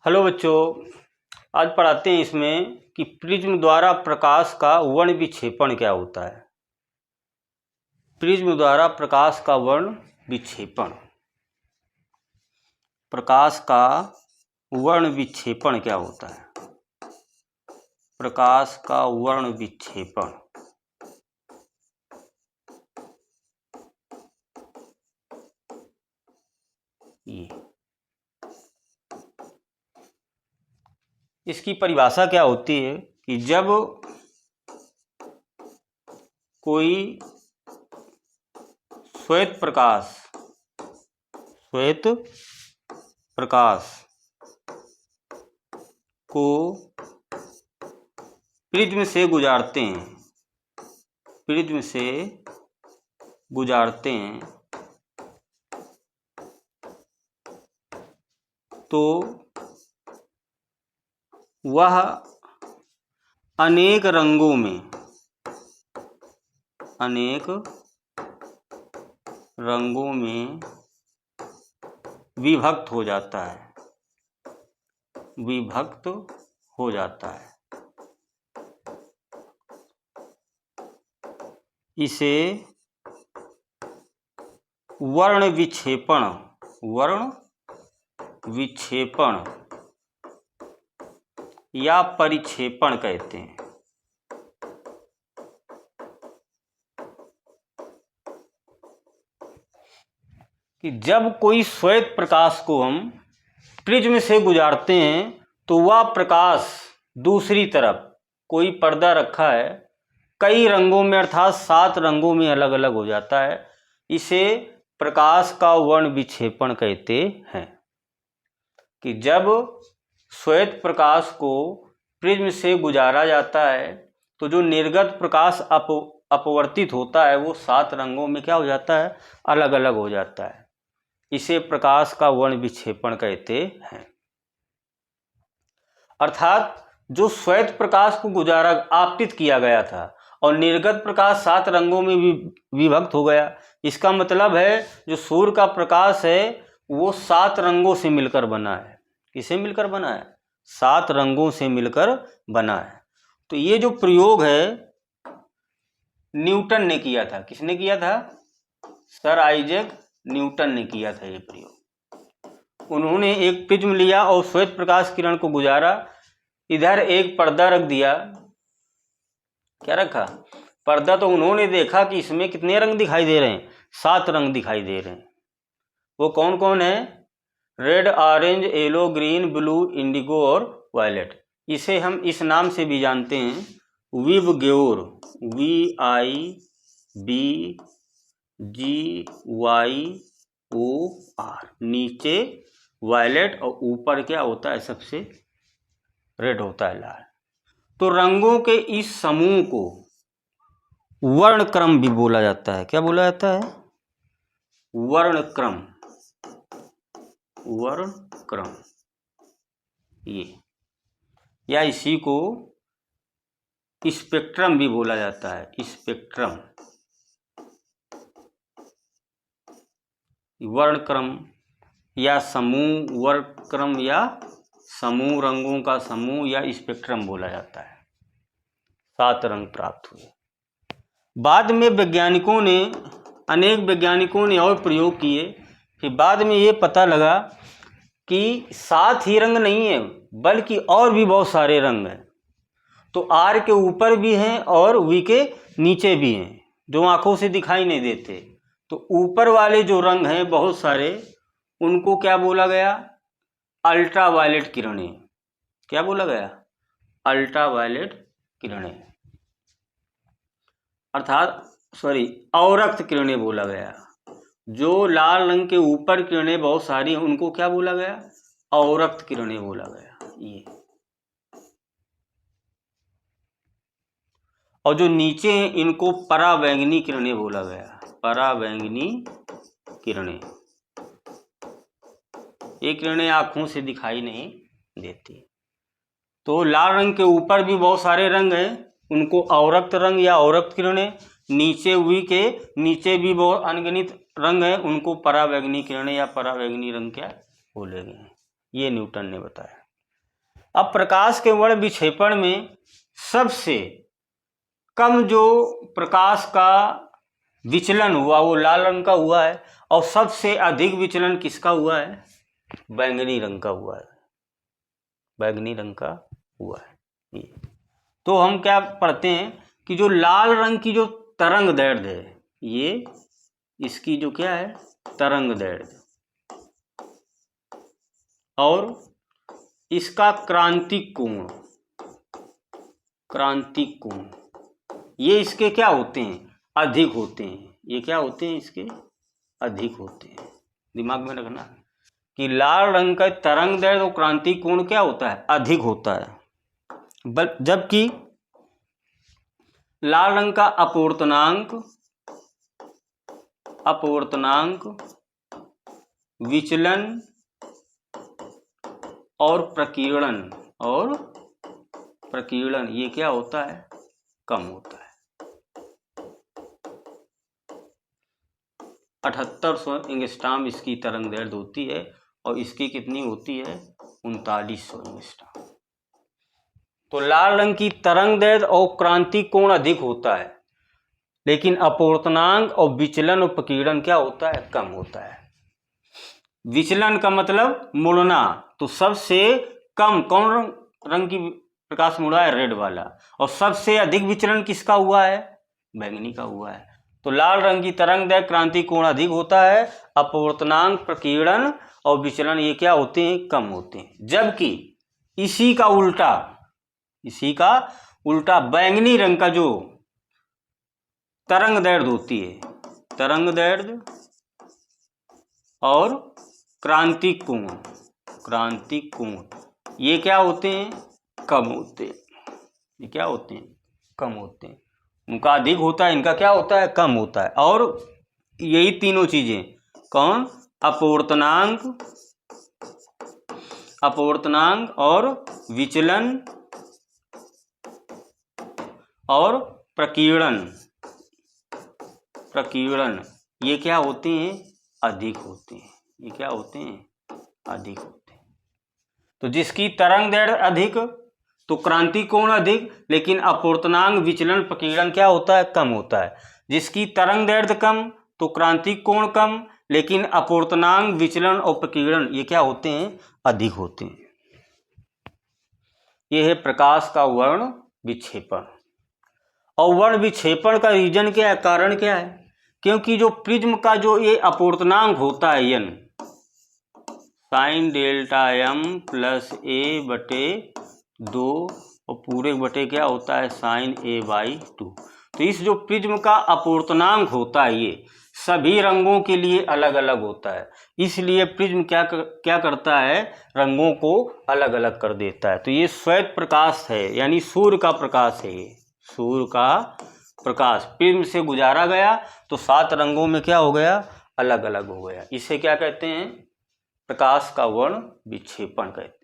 Hello बच्चों, आज पढ़ाते हैं इसमें कि प्रिज्म द्वारा प्रकाश का वर्ण विक्षेपण क्या होता है। प्रिज्म द्वारा प्रकाश का वर्ण विक्षेपण, प्रकाश का वर्ण विक्षेपण क्या होता है। प्रकाश का वर्ण विक्षेपण, ये इसकी परिभाषा क्या होती है कि जब कोई श्वेत प्रकाश को प्रिज्म से गुजारते हैं तो वह अनेक रंगों में विभक्त हो जाता है। इसे वर्ण विक्षेपण या परिक्षेपण कहते हैं। कि जब कोई श्वेत प्रकाश को हम प्रिज्म से गुजारते हैं तो वह प्रकाश दूसरी तरफ, कोई पर्दा रखा है, कई रंगों में अर्थात 7 रंगों में अलग अलग हो जाता है। इसे प्रकाश का वर्ण विक्षेपण कहते हैं। कि जब श्वेत प्रकाश को प्रिज्म से गुजारा जाता है तो जो निर्गत प्रकाश अपवर्तित होता है वो 7 रंगों में क्या हो जाता है, अलग अलग हो जाता है। इसे प्रकाश का वर्ण विक्षेपण कहते हैं। अर्थात जो श्वेत प्रकाश को गुजारा आपतित किया गया था और निर्गत प्रकाश 7 रंगों में विभक्त हो गया, इसका मतलब है जो सूर्य का प्रकाश है वो 7 रंगों से मिलकर बना है। किसे मिलकर बना है? 7 रंगों से मिलकर बना है। तो ये जो प्रयोग है न्यूटन ने किया था। किसने किया था? सर आइजैक न्यूटन ने किया था ये प्रयोग। उन्होंने एक प्रिज्म लिया और श्वेत प्रकाश किरण को गुजारा, इधर एक पर्दा रख दिया। क्या रखा? पर्दा। तो उन्होंने देखा कि इसमें कितने रंग दिखाई दे रहे हैं? 7 रंग दिखाई दे रहे हैं। वो कौन कौन है? Red, orange, yellow, green, blue, Indigo और वायलेट। इसे हम इस नाम से भी जानते हैं, विबग्योर, VIBGYOR। नीचे वायलेट और ऊपर क्या होता है? सबसे रेड होता है, लाल। तो रंगों के इस समूह को वर्णक्रम भी बोला जाता है। क्या बोला जाता है? वर्णक्रम। ये या इसी को स्पेक्ट्रम भी बोला जाता है। स्पेक्ट्रम, वर्णक्रम या समूह, वर्णक्रम या समूह, रंगों का समूह या स्पेक्ट्रम बोला जाता है। 7 रंग प्राप्त हुए। बाद में अनेक वैज्ञानिकों ने और प्रयोग किए। फिर बाद में ये पता लगा कि 7 ही रंग नहीं है बल्कि और भी बहुत सारे रंग हैं। तो आर के ऊपर भी हैं और वी के नीचे भी हैं, जो आंखों से दिखाई नहीं देते। तो ऊपर वाले जो रंग हैं बहुत सारे, उनको क्या बोला गया? अल्ट्रावायलेट किरणें। क्या बोला गया? अल्ट्रावायलेट किरणें, अवरक्त किरणें बोला गया। जो लाल रंग के ऊपर किरणें बहुत सारी हैं उनको क्या बोला गया? अवरक्त किरणें बोला गया। ये और जो नीचे हैं इनको परावैंगनी किरणें बोला गया। परावैंगनी किरणें। ये किरणें आंखों से दिखाई नहीं देती। तो लाल रंग के ऊपर भी बहुत सारे रंग हैं, उनको अवरक्त रंग या अवरक्त किरणें। नीचे वी के नीचे भी बहुत अनगिनत रंग हैं, उनको परावैंगनी किरणें या परावैंगनी रंग क्या बोले गए हैं। ये न्यूटन ने बताया। अब प्रकाश के वर्ण विक्षेपण में सबसे कम जो प्रकाश का विचलन हुआ वो लाल रंग का हुआ है, और सबसे अधिक विचलन किसका हुआ है? बैंगनी रंग का हुआ है, बैंगनी रंग का हुआ है। तो हम क्या पढ़ते हैं कि जो लाल रंग की जो तरंग दैर्ध्य है, ये इसकी जो क्या है, तरंग दैर्ध्य, और इसका क्रांतिक कोण, क्रांतिक कोण, ये इसके क्या होते हैं? अधिक होते हैं। ये क्या होते हैं? इसके अधिक होते हैं। दिमाग में रखना कि लाल रंग का तरंग दैर्ध्य और क्रांतिक कोण क्या होता है? अधिक होता है। जबकि लाल रंग का अपवर्तनांक, विचलन और प्रकीर्णन ये क्या होता है? कम होता है। 7800 एंगस्ट्रॉम इसकी तरंग दैर्ध्य होती है, और इसकी कितनी होती है? 3900 एंगस्ट्रॉम। तो लाल रंग की तरंग दैर्ध्य और क्रांतिक कोण अधिक होता है, लेकिन अपवर्तनांक और विचलन और प्रकीर्णन क्या होता है? कम होता है। विचलन का मतलब मुड़ना, तो सबसे कम कौन रंग की प्रकाश मुड़ा है? रेड वाला। और सबसे अधिक विचलन किसका हुआ है? बैंगनी का हुआ है। तो लाल रंग की तरंग दैर्ध्य क्रांतिक कोण अधिक होता है, अपवर्तनांक, प्रकीर्णन और विचलन ये क्या होते हैं? कम होते हैं। जबकि इसी का उल्टा बैंगनी रंग का जो तरंग दैर्ध्य होती है, तरंग दैर्ध्य और क्रांतिक कोण ये क्या होते हैं? कम होते हैं। ये क्या होते हैं? कम होते हैं। उनका अधिक होता है, इनका क्या होता है? कम होता है। और यही तीनों चीजें कौन? अपवर्तनांक और विचलन और प्रकीर्णन ये क्या होते हैं? अधिक होते हैं। ये क्या होते हैं? अधिक होते हैं। तो जिसकी तरंग दैर्ध्य अधिक तो क्रांतिक कोण अधिक, लेकिन अपवर्तनांक, विचलन, प्रकीर्णन क्या होता है? कम होता है। जिसकी तरंग दैर्ध्य कम तो क्रांतिक कोण कम, लेकिन अपवर्तनांक, विचलन और प्रकीर्णन ये क्या होते हैं? अधिक होते हैं। यह है प्रकाश का वर्ण विक्षेपण। और वर्ण विक्षेपण का रीजन क्या है? कारण क्या है? क्योंकि जो प्रिज्म का जो ये अपवर्तनांक होता है n sin delta m plus a/2 और पूरे बटे क्या होता है? sin a/2। तो इस जो प्रिज्म का अपवर्तनांक होता है ये सभी रंगों के लिए अलग अलग होता है। इसलिए प्रिज्म क्या करता है? रंगों को अलग अलग कर देता है। तो ये श्वेत प्रकाश है, यानी सूर्य का प्रकाश है। ये सूर्य का प्रकाश प्रिज्म से गुजारा गया तो 7 रंगों में क्या हो गया? अलग अलग हो गया। इसे क्या कहते हैं? प्रकाश का वर्ण विक्षेपण कहते हैं।